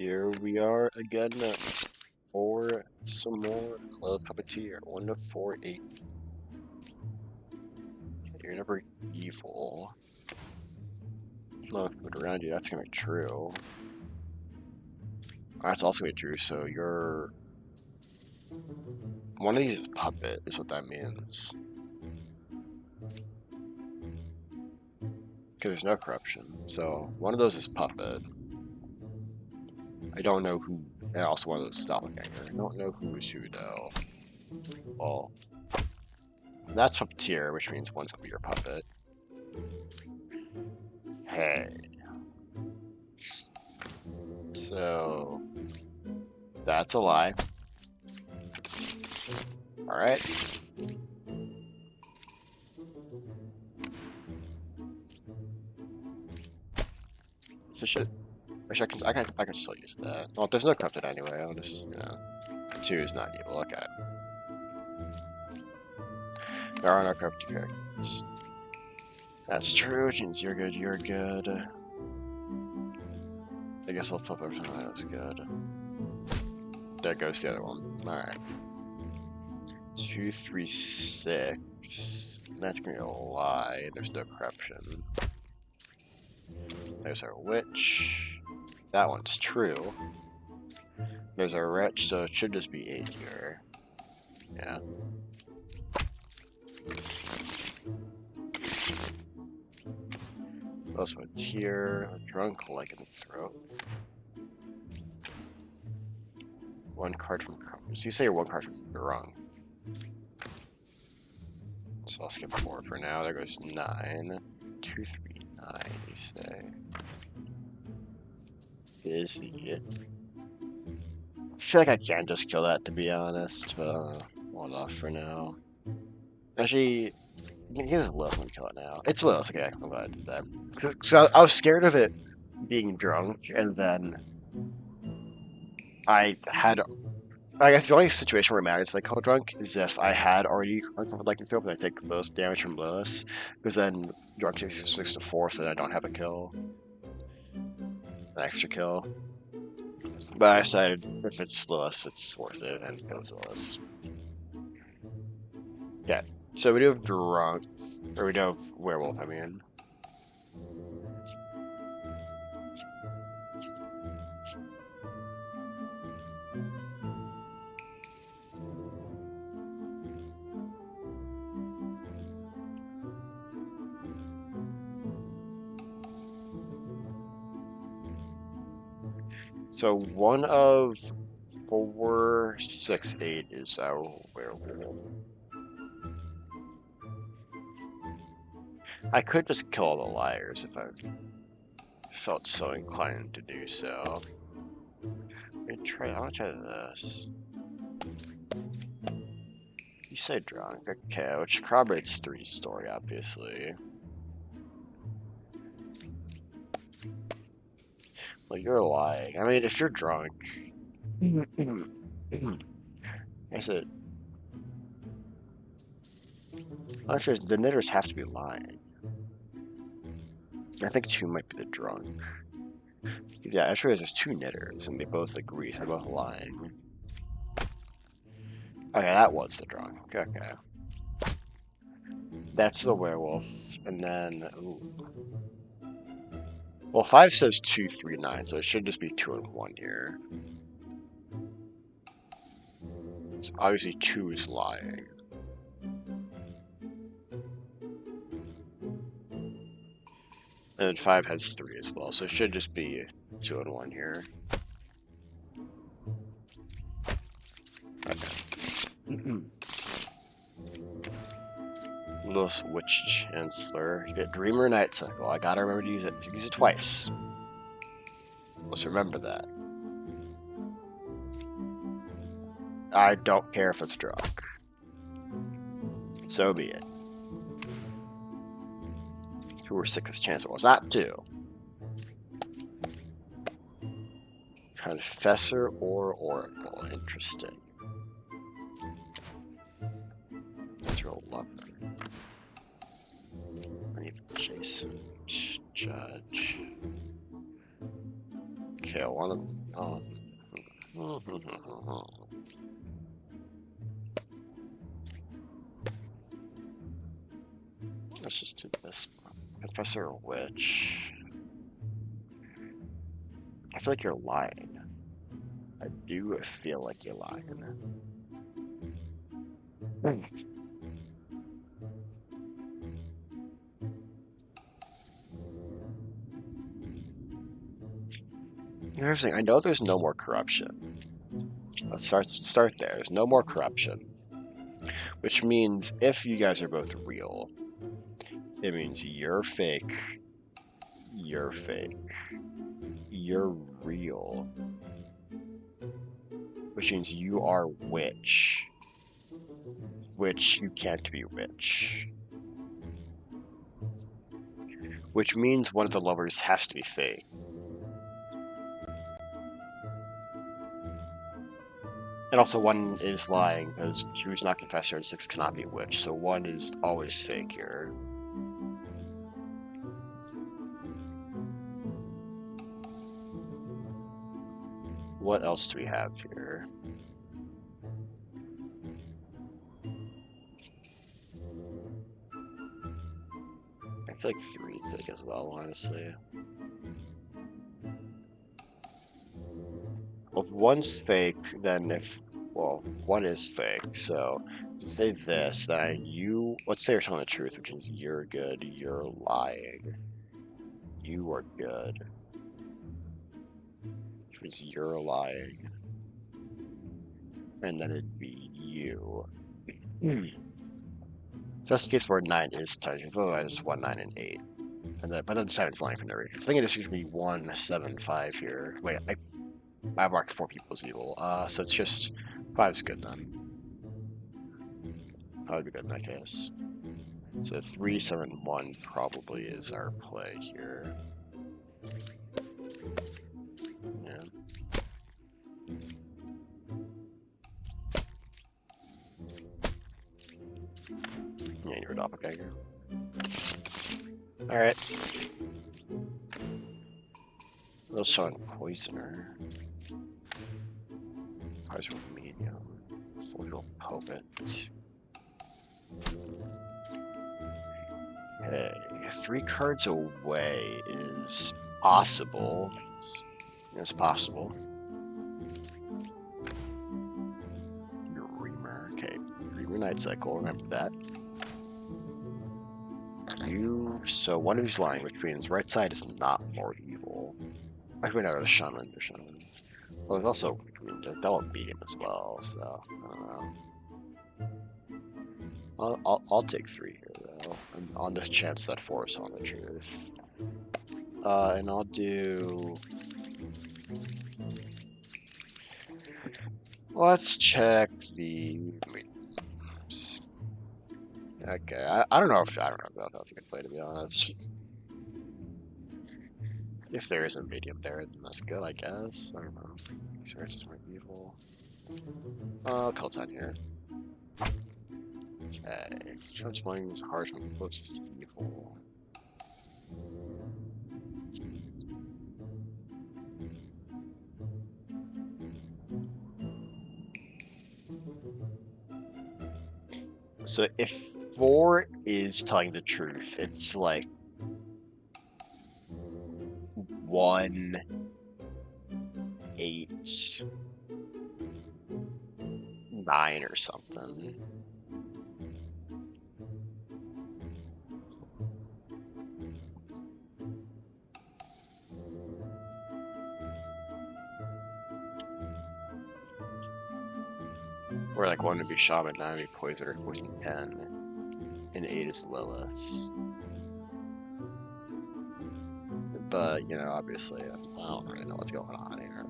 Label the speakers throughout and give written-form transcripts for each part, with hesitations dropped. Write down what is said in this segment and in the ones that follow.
Speaker 1: Here we are again for some more Close Puppeteer. 1 to 4, 8. You're never evil. No, put around you, that's gonna be true. That's also gonna be true, so you're... One of these is puppet, is what that means. Because there's no corruption, so one of those is puppet. I don't know who... And also one of those is doppelganger. I don't know who is who, though. Well... That's puppeteer, which means one's gonna be your puppet. Hey. So... That's a lie. Alright. So shit. Actually, I can still use that. Well, there's no corrupted anyway. I'll just, you know... 2 is not evil, okay. There are no corrupted characters. That's true, which means you're good, you're good. I guess I'll flip everything that was good. There goes the other one. Alright. 2, 3, 6. That's gonna be a lie. There's no corruption. There's our witch. That one's true. There's our wretch, so it should just be 8 here. Yeah. Plus what's here? A drunk leg in the throat. 1 card from corruption. So you say you're 1 card from you're wrong. So I'll skip 4 for now. There goes 9. 2, 3, 9, you say. Busy. I feel like I can just kill that, to be honest, but hold off for now. Actually, you can use Lilith and kill it now. It's Lilith, okay, I'm glad I did that. Because I was scared of it being drunk, and then I guess the only situation where it matters if I kill drunk is if I had already like throw, but I take most damage from Lilith, because then drunk takes 6 to 4, so then I don't have a kill. An extra kill. But I decided if it's Lilith, it's worth it, and it goes Lilith. Yeah, so we do have drunk, or we do have werewolf, I mean. So 1 of 4, 6, 8 is our werewolf. I could just kill all the liars if I felt so inclined to do so. I want to try this. You say drunk, okay, which corroborates 3's story, obviously. Well, you're lying. I mean, if you're drunk... Is it... Actually, the knitters have to be lying. I think 2 might be the drunk. Yeah, actually, there's 2 knitters, and they both agree. They're both lying. Okay, that was the drunk. Okay. That's the werewolf, and then... Ooh. Well, 5 says 2, 3, 9, so it should just be 2 and 1 here. So obviously 2 is lying. And then 5 has 3 as well, so it should just be 2 and 1 here. Okay. Little Witch Chancellor. You get Dreamer Night Cycle. I gotta remember to use it. You use it twice. Let's remember that. I don't care if it's drunk. So be it. 2 or 6 Chancellor. Was that 2? Confessor or Oracle. Interesting. Let's roll Lover. I need Jason. Judge. kill one of them. Let's just do this. Professor or Witch. I feel like you're lying. I do feel like you're lying. Here's the thing, I know there's no more corruption. Let's start there. There's no more corruption. Which means if you guys are both real, it means you're fake, you're real. Which means you are witch. Which you can't be witch. Which means one of the lovers has to be fake. And also one is lying, because who's not confessor and 6 cannot be witch, so one is always fake here. What else do we have here? I feel like 3 is fake as well, honestly. Well, if one's fake, then well, one is fake, so say this, then let's say you're telling the truth, which means you're good, you're lying. You are good. Which means you're lying. And then it'd be you. So that's the case where 9 is touching, otherwise it's 1, 9, and 8. And then, but then 7's lying for no reason. I think it just should be 1, 7, 5 here. Wait, I marked 4 people as evil, so it's just 5's good then. That would be good in that case. So 3, 7, 1 probably is our play here. Yeah. Yeah, you're a doppelganger. Alright. Those showing poisoner. Poison medium. Foil poet. Okay, 3 cards away is possible. It's possible. Your Reamer. Okay, Reamer Night Cycle, remember that. So one of these lying, which means right side is not more evil. Actually, no, there's Shaman. Well, there's also, they'll beat him as well, so, I don't know. I'll take 3 here, though, on the chance that 4 is on the truth. And I'll do... Let's check the... Okay, I don't know if that's a good play, to be honest. If there is a medium there, then that's good, I guess. I don't know. Search is more evil. Cult on here. Okay. Transforming is harsh and closest to evil. So if 4 is telling the truth, it's like 1, 8, 9 or something. Or like 1 would be Shaman, 9 would be Poisoner, Poison 10, and 8 is Lilith. But, obviously, I don't really know what's going on here.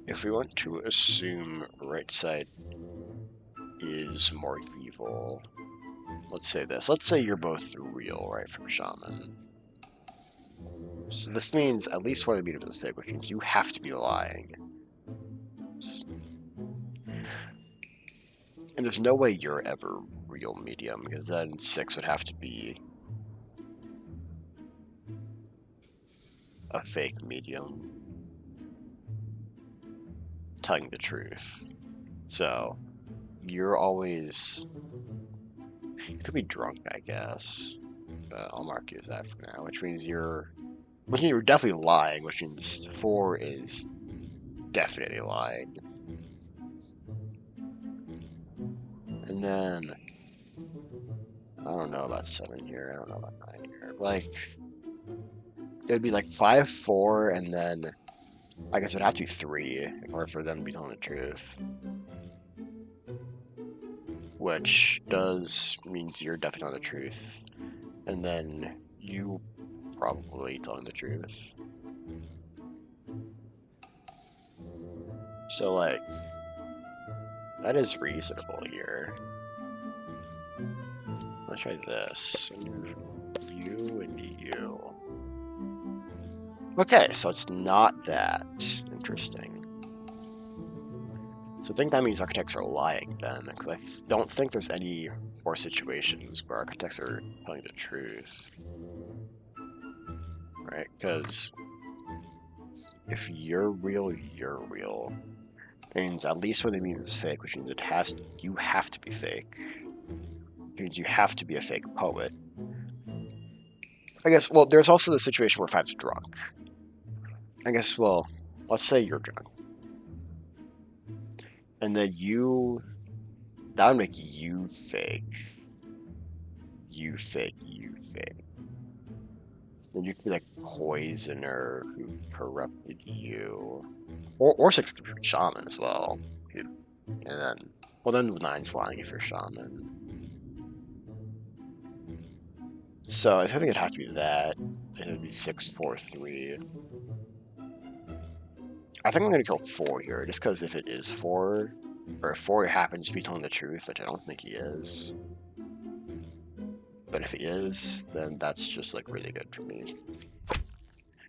Speaker 1: If we want to assume right side is more evil, let's say this. Let's say you're both real, right, from Shaman. So this means at least one of the mediums is a mistake, which means you have to be lying. And there's no way you're ever real medium, because then 6 would have to be a fake medium telling the truth. So you're always, you could be drunk, I guess, but I'll mark you as that for now, which means you're definitely lying, which means 4 is definitely lying. And then I don't know about 7 here. I don't know about 9 here. Like, it would be like 5, 4, and then I guess it'd have to be 3 in order for them to be telling the truth. Which means you're definitely telling the truth. And then you probably telling the truth. So, like, that is reasonable here. Let's try this. You and you. Okay, so it's not that. Interesting. So I think that means architects are lying then, because I don't think there's any more situations where architects are telling the truth. Right? Because if you're real, you're real. It means at least when the medium is fake, which means you have to be fake. It means you have to be a fake poet. I guess, well, there's also the situation where 5's drunk. I guess, well, let's say you're drunk. And then that would make you fake. You fake, you fake. Then you could be like poisoner who corrupted you. Or 6 shaman as well. And then, well, then 9's lying if you're shaman. So I think it'd have to be that. It would be 6, 4, 3. I think I'm gonna kill 4 here, just because if it is 4, or if 4 happens to be telling the truth, which I don't think he is. But if he is, then that's just like really good for me.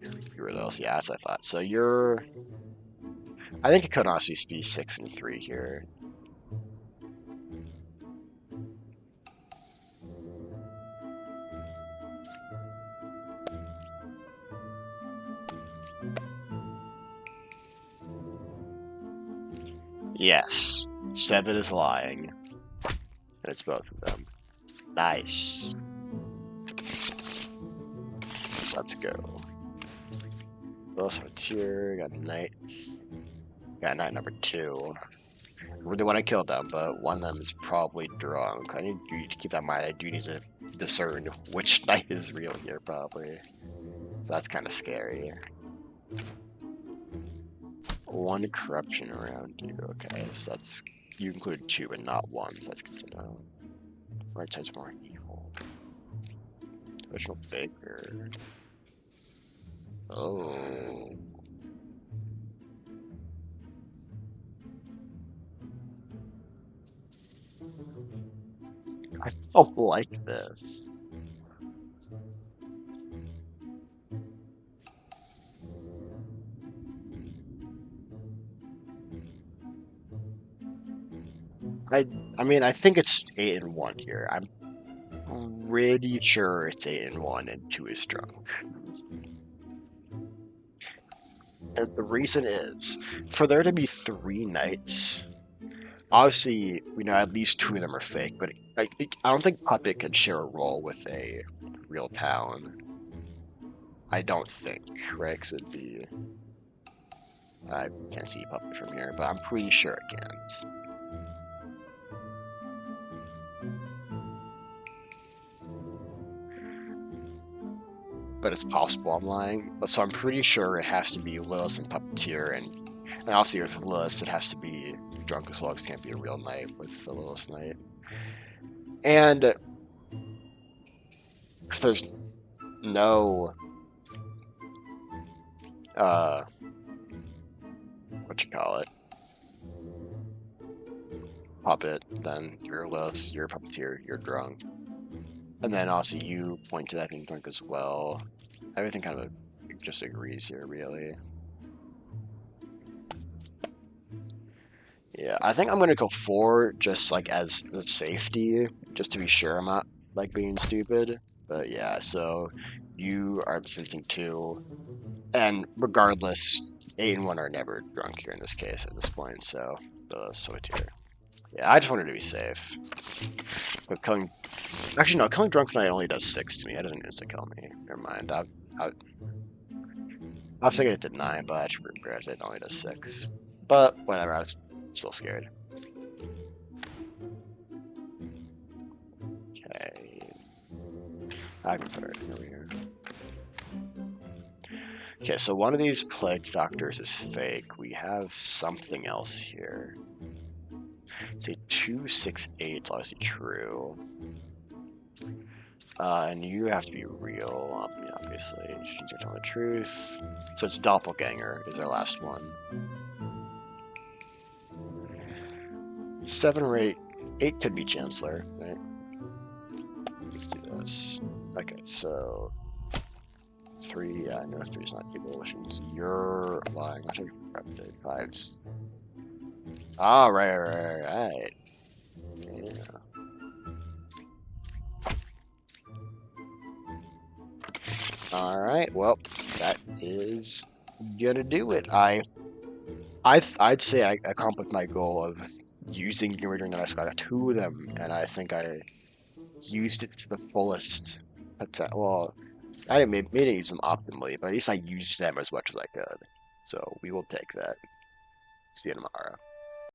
Speaker 1: You were else, yeah, as I thought. So I think it could honestly be 6 and 3 here. Yes, 7 is lying. And it's both of them. Nice. Let's go. Those are tier, got knight. Got knight number 2. Really want to kill them, but one of them is probably drunk. I need you to keep that in mind. I do need to discern which knight is real here, probably. So that's kind of scary. 1 corruption around you. Okay, so that's, you include 2 and not 1, so that's good to know. Right side's more evil. Original Baker. Oh. I don't like this. I mean, I think it's 8 and 1 here. I'm pretty sure it's 8 and 1 and 2 is drunk. And the reason is, for there to be 3 knights, obviously, we know at least 2 of them are fake, but I don't think Puppet can share a role with a real town. I don't think, right? Because it'd be... I can't see Puppet from here, but I'm pretty sure it can't. But it's possible I'm lying. So I'm pretty sure it has to be Lilith and Puppeteer, and obviously with Lilith it has to be drunk as well, because it can't be a real knight with the Lilith Knight. And if there's no what you call it, puppet, then you're Lilith, you're a Puppeteer, you're drunk. And then also you point to that being drunk as well. Everything kind of just agrees here, really. Yeah, I think I'm gonna go 4 just like as the safety, just to be sure I'm not like being stupid. But yeah, so you are synthing 2. And regardless, 8 and 1 are never drunk here in this case at this point, so switch here. Yeah, I just wanted to be safe. But killing. Actually, no, killing Drunk Knight only does 6 to me. It doesn't insta kill me. Never mind. I was thinking it did 9, but I should realize it only does 6. But whatever, I was still scared. Okay. I can put it over here. Okay, so one of these plague doctors is fake. We have something else here. Say 2, 6, 8 is obviously true. And you have to be real, obviously. You should tell the truth. So it's Doppelganger is our last one. 7 or 8. 8 could be Chancellor, right? Let's do this. Okay, so 3, yeah, no, 3 is not evil, which means you're lying. I'll show you 5s. Ah, right. Yeah. Alright, well, that is gonna do it. I'd say I accomplished my goal of using the original that I got 2 of them, and I think I used it to the fullest. Well, I didn't use them optimally, but at least I used them as much as I could. So we will take that. See you tomorrow.